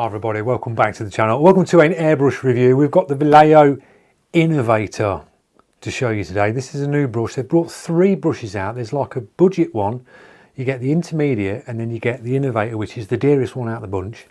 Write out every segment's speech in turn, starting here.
Hi everybody, welcome back to the channel. Welcome to an airbrush review. We've got the Vallejo INNOVATOR to show you today. This is a new brush. They've brought 3 brushes out. There's like a budget one, you get the intermediate, and then you get the INNOVATOR, which is the dearest one out of the bunch.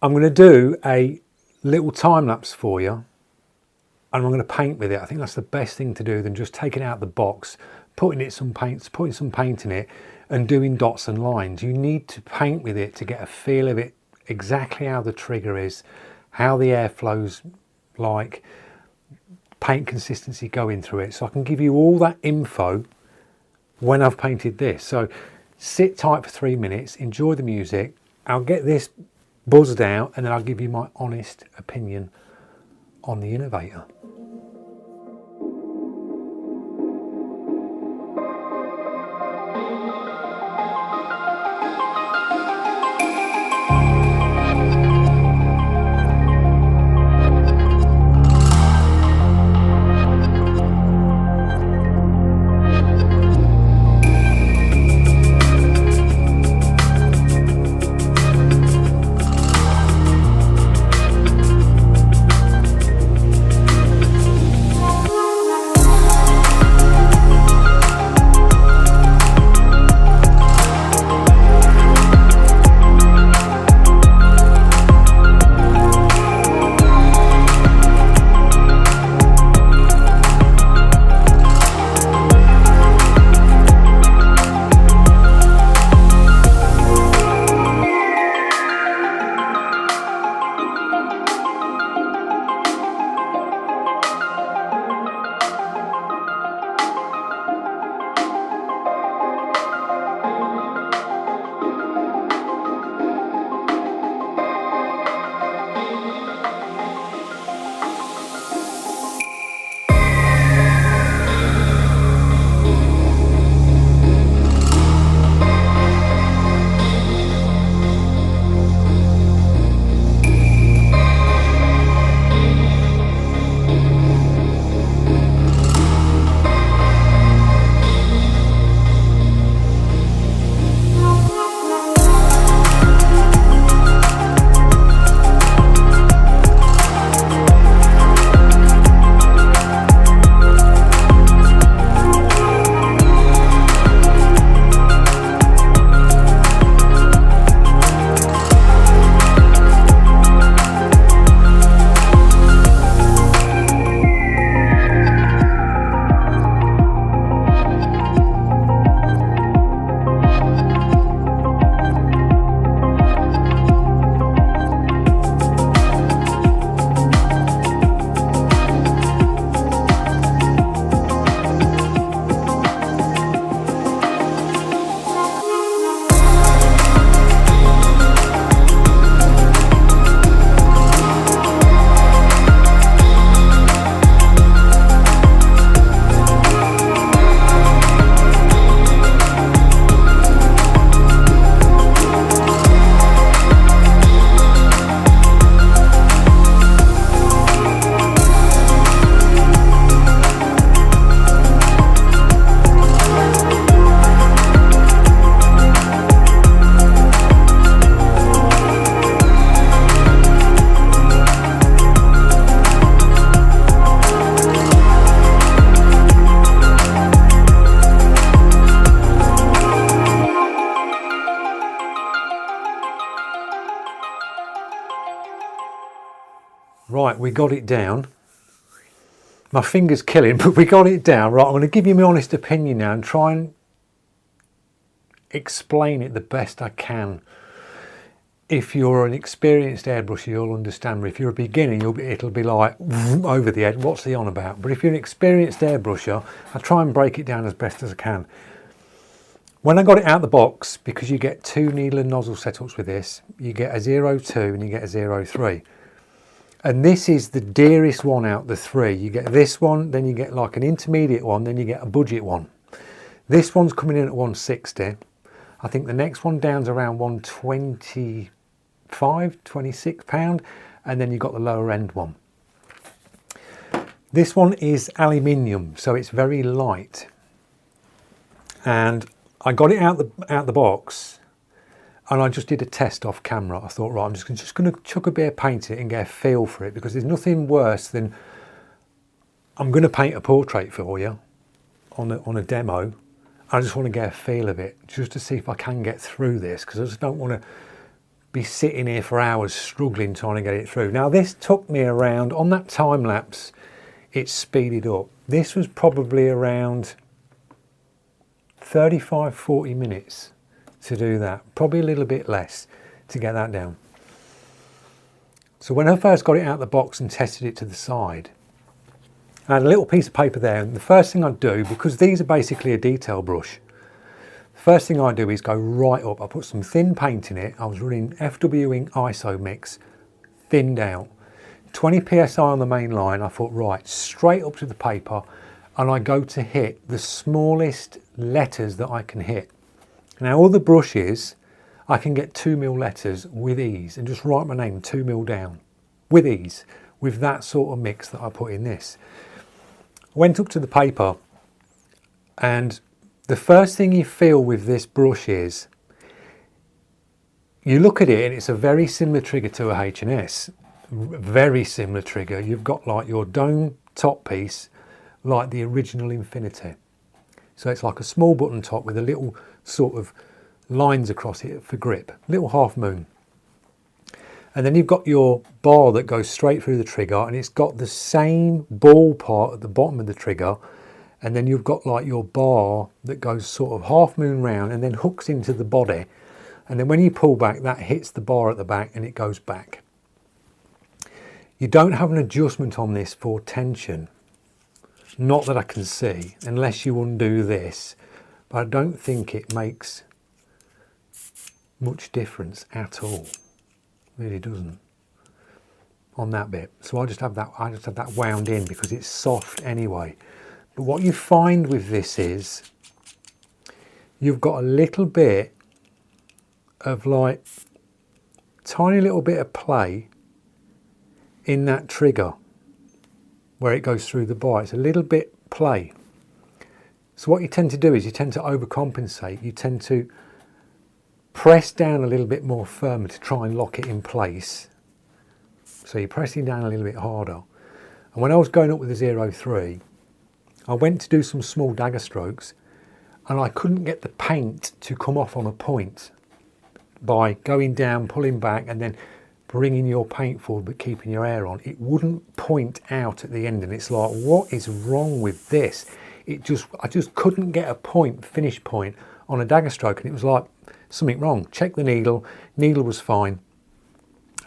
I'm going to do a little time lapse for you, and I'm going to paint with it. I think that's the best thing to do than just taking it out of the box, putting some paint in it and doing dots and lines. You need to paint with it to get a feel of it, exactly how the trigger is, how the air flows, like paint consistency going through it. So I can give you all that info when I've painted this. So sit tight for 3 minutes, enjoy the music. I'll get this buzzed out and then I'll give you my honest opinion on the INNOVATOR. Right, we got it down. My finger's killing, but we got it down. Right, I'm going to give you my honest opinion now and try and explain it the best I can. If you're an experienced airbrusher, you'll understand. But if you're a beginner, it'll be like over the head. What's he on about? But if you're an experienced airbrusher, I try and break it down as best as I can. When I got it out of the box, because you get 2 needle and nozzle setups with this, you get a 02 and you get a 03. And this is the dearest one out the 3. You get this one, then you get like an intermediate one, then you get a budget one. This one's coming in at 160. I think the next one down's around 125, 26 pound, and then you've got the lower end one. This one is aluminium, so it's very light. And I got it out the box, And I just did a test off camera. I thought, right, I'm just going to chuck a bit of paint in it and get a feel for it, because there's nothing worse than, I'm going to paint a portrait for you on a demo. I just want to get a feel of it, just to see if I can get through this, because I just don't want to be sitting here for hours struggling trying to get it through. Now this took me around, on that time lapse, it's speeded up. This was probably around 35-40 minutes to do that, probably a little bit less to get that down. So when I first got it out of the box and tested it to the side, I had a little piece of paper there, and the first thing I'd do, because these are basically a detail brush, the first thing I do is go right up. I put some thin paint in it. I was running FW Ink ISO mix, thinned out, 20 psi on the main line. I thought, right, straight up to the paper, and I go to hit the smallest letters that I can hit. Now all the brushes, I can get 2mm letters with ease and just write my name 2mm down with ease, with that sort of mix that I put in this. I went up to the paper, and the first thing you feel with this brush is, you look at it and it's a very similar trigger to a H&S, very similar trigger. You've got like your dome top piece, like the original Infinity. So it's like a small button top with a little sort of lines across it for grip, little half moon. And then you've got your bar that goes straight through the trigger, and it's got the same ball part at the bottom of the trigger. And then you've got like your bar that goes sort of half moon round and then hooks into the body. And then when you pull back, that hits the bar at the back and it goes back. You don't have an adjustment on this for tension. Not that I can see, unless you undo this, but I don't think it makes much difference at all. Really doesn't on that bit. So I just have that wound in because it's soft anyway. But what you find with this is you've got a little bit of like tiny little bit of play in that trigger where it goes through the bar. It's a little bit play. So what you tend to do is you tend to overcompensate. You tend to press down a little bit more firmer to try and lock it in place. So you're pressing down a little bit harder. And when I was going up with the 03, I went to do some small dagger strokes and I couldn't get the paint to come off on a point by going down, pulling back and then bringing your paint forward but keeping your air on. It wouldn't point out at the end, and it's like, what is wrong with this? I just couldn't get a finish point on a dagger stroke, and it was like something wrong. Check the needle was fine.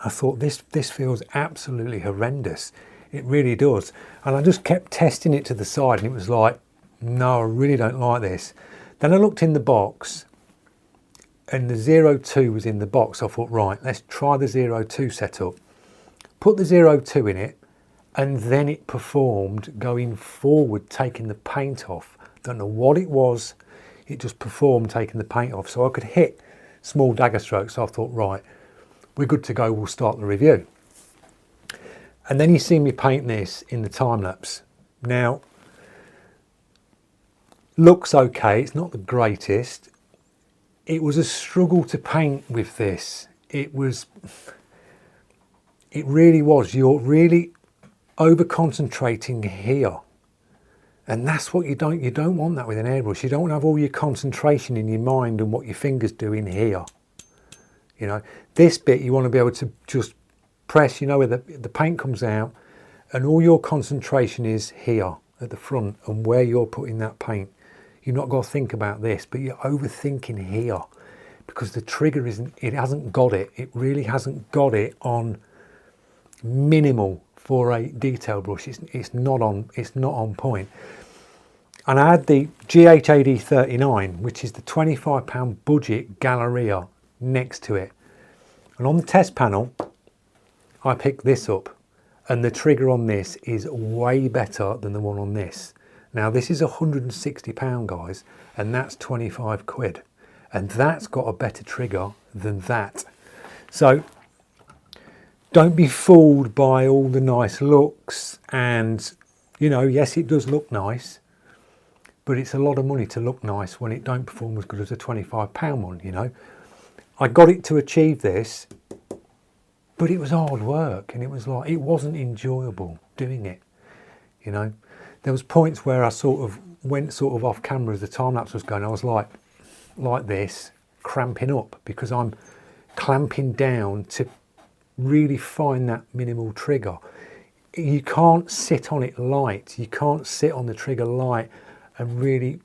I thought this feels absolutely horrendous. It really does. And I just kept testing it to the side and it was like, no, I really don't like this. Then I looked in the box and the 02 was in the box. I thought, right, let's try the 02 setup. Put the 02 in it, and then it performed going forward, taking the paint off. Don't know what it was. It just performed taking the paint off. So I could hit small dagger strokes. So I thought, right, we're good to go. We'll start the review. And then you see me paint this in the time lapse. Now, looks okay. It's not the greatest. It was a struggle to paint with this. It really was. You're really over concentrating here. And that's what you don't want that with an airbrush. You don't have all your concentration in your mind and what your fingers do in here. You know, this bit you want to be able to just press, you know, where the paint comes out, and all your concentration is here at the front and where you're putting that paint. You've not got to think about this, but you're overthinking here because the trigger hasn't got it. It really hasn't got it on minimal for a detail brush. It's not on point. And I had the GH-AD39, which is the £25 budget Galleria next to it. And on the test panel, I picked this up, and the trigger on this is way better than the one on this. Now this is £160, guys, and that's 25 quid. And that's got a better trigger than that. So don't be fooled by all the nice looks, and you know, yes, it does look nice, but it's a lot of money to look nice when it don't perform as good as a £25 one, you know. I got it to achieve this, but it was hard work, and it was like, it wasn't enjoyable doing it, you know. There was points where I sort of went sort of off camera as the time lapse was going. I was like this, cramping up, because I'm clamping down to really find that minimal trigger. You can't sit on it light. You can't sit on the trigger light and really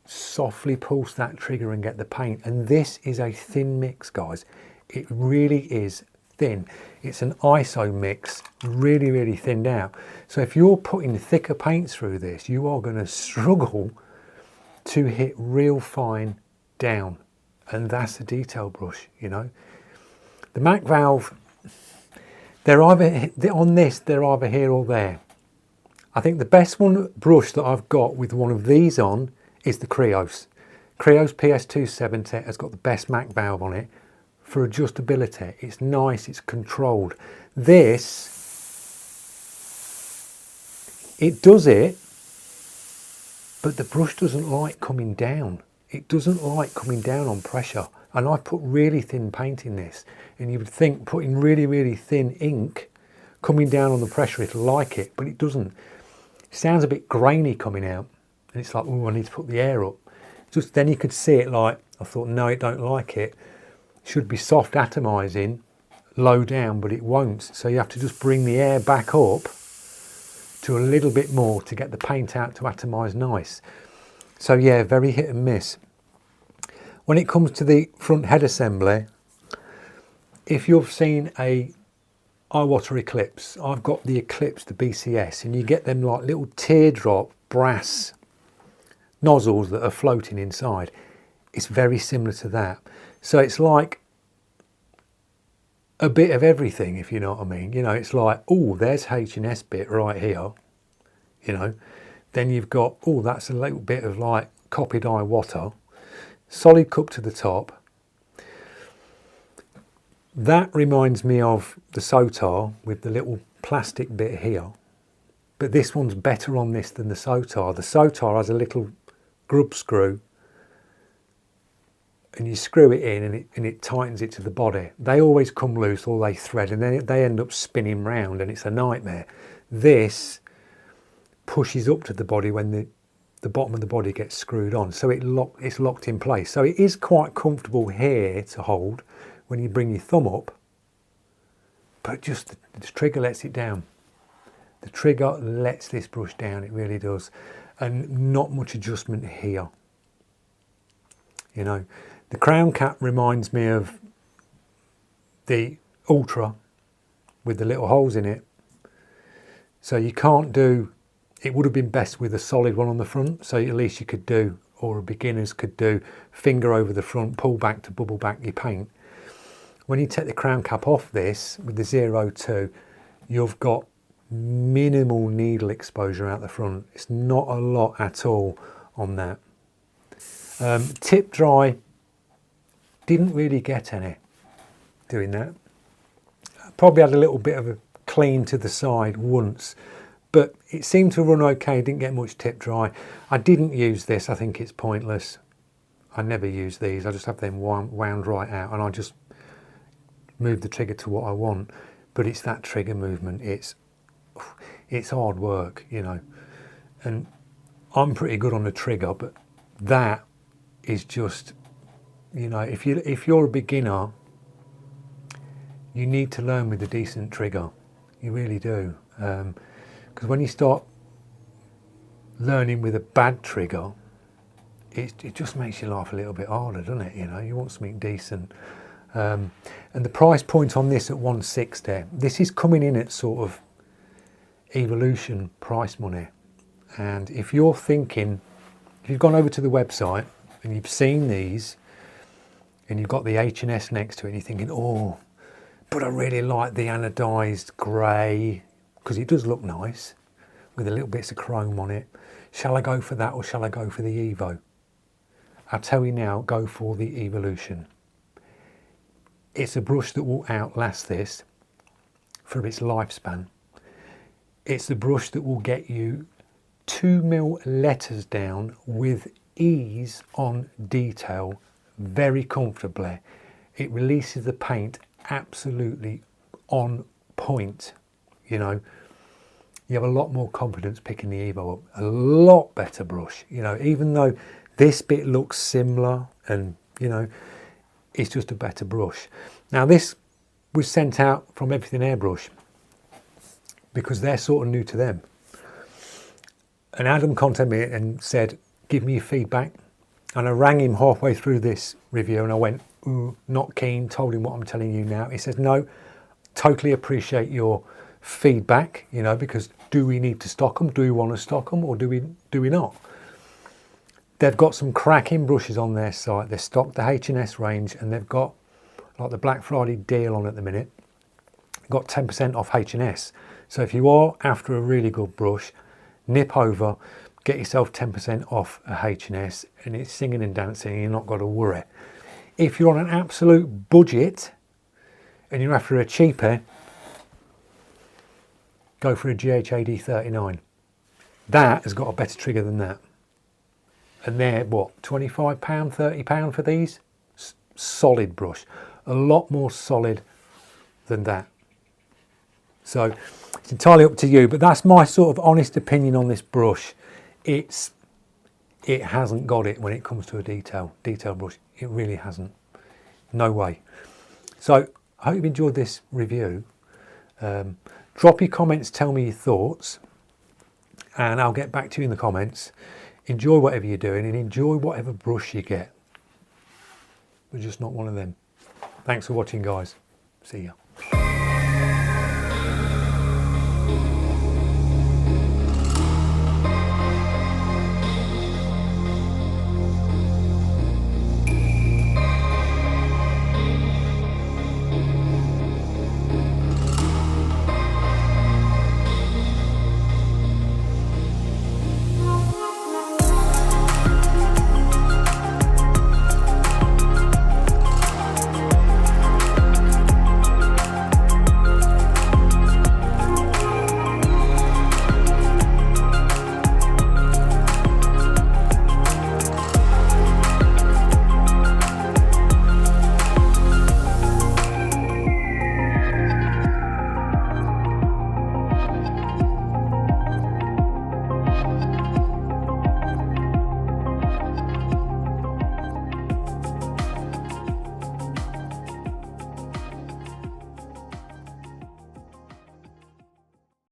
softly pulse that trigger and get the paint. And this is a thin mix, guys. It really is thin. It's an ISO mix, really, really thinned out. So if you're putting thicker paints through this, you are going to struggle to hit real fine down. And that's a detail brush, you know. The Mac valve, they're either on this, they're either here or there. I think the best brush that I've got with one of these on is the Creos. Creos PS270 has got the best Mac valve on it for adjustability. It's nice, it's controlled. This, it does it, but the brush doesn't like coming down. It doesn't like coming down on pressure. And I put really thin paint in this, and you would think putting really, really thin ink coming down on the pressure, it'll like it, but it doesn't. It sounds a bit grainy coming out, and it's like, oh, I need to put the air up. Just then you could see it like, I thought, no, it don't like it. Should be soft atomizing, low down, but it won't. So you have to just bring the air back up to a little bit more to get the paint out to atomize nice. So yeah, very hit and miss. When it comes to the front head assembly, if you've seen a Iwater Eclipse, I've got the Eclipse, the BCS, and you get them like little teardrop brass nozzles that are floating inside. It's very similar to that. So it's like a bit of everything, if you know what I mean. You know, it's like, oh, there's H&S bit right here, you know. Then you've got, oh, that's a little bit of like copied Iwater, solid cup to the top. That reminds me of the Sotar with the little plastic bit here. But this one's better on this than the Sotar. The Sotar has a little grub screw, and you screw it in and it tightens it to the body. They always come loose, or they thread, and then they end up spinning round, and it's a nightmare. This pushes up to the body when the bottom of the body gets screwed on, so it's locked in place. So it is quite comfortable here to hold when you bring your thumb up, but just the trigger lets it down. The trigger lets this brush down, it really does, and not much adjustment here. You know, the crown cap reminds me of the Ultra with the little holes in it. So you can't do, it would have been best with a solid one on the front, so at least you could do, or beginners could do, finger over the front, pull back to bubble back your paint. When you take the crown cap off this with the 02, you've got minimal needle exposure out the front. It's not a lot at all on that. Tip dry, didn't really get any doing that. Probably had a little bit of a clean to the side once, but it seemed to run okay, didn't get much tip dry. I didn't use this, I think it's pointless. I never use these, I just have them wound right out, and I just move the trigger to what I want. But it's that trigger movement, it's hard work, you know. And I'm pretty good on the trigger, but that is just, you know, if you're a beginner, you need to learn with a decent trigger. You really do. Because when you start learning with a bad trigger, it just makes your life a little bit harder, doesn't it? You know, you want something decent. And the price point on this at 160, this is coming in at sort of Evolution price money. And if you're thinking, if you've gone over to the website and you've seen these and you've got the H&S next to it and you're thinking, oh, but I really like the anodized grey because it does look nice with a little bits of chrome on it. Shall I go for that or shall I go for the Evo? I'll tell you now, go for the Evolution. It's a brush that will outlast this for its lifespan. It's the brush that will get you 2mm letters down with ease on detail very comfortably. it releases the paint absolutely on point. You know, you have a lot more confidence picking the Evo up. A lot better brush, you know, even though this bit looks similar and, you know, it's just a better brush. Now this was sent out from Everything Airbrush because they're sort of new to them. And Adam contacted me and said, give me your feedback. And I rang him halfway through this review and I went, ooh, not keen, told him what I'm telling you now. He says, no, totally appreciate your feedback, you know, because do we need to stock them? Do we want to stock them or do we not? They've got some cracking brushes on their site. They're stocked the H&S range and they've got like the Black Friday deal on at the minute. Got 10% off H&S. So if you are after a really good brush, nip over, get yourself 10% off a H&S and it's singing and dancing and you're not got to worry. If you're on an absolute budget and you're after a cheaper, go for a GHAD 39. That has got a better trigger than that. And they're what, £25, £30 for these? Solid brush. A lot more solid than that. So it's entirely up to you, but that's my sort of honest opinion on this brush. It hasn't got it when it comes to a detail brush. It really hasn't. No way. So I hope you've enjoyed this review. Drop your comments, tell me your thoughts, and I'll get back to you in the comments. Enjoy whatever you're doing and enjoy whatever brush you get. We're just not one of them. Thanks for watching, guys. See ya.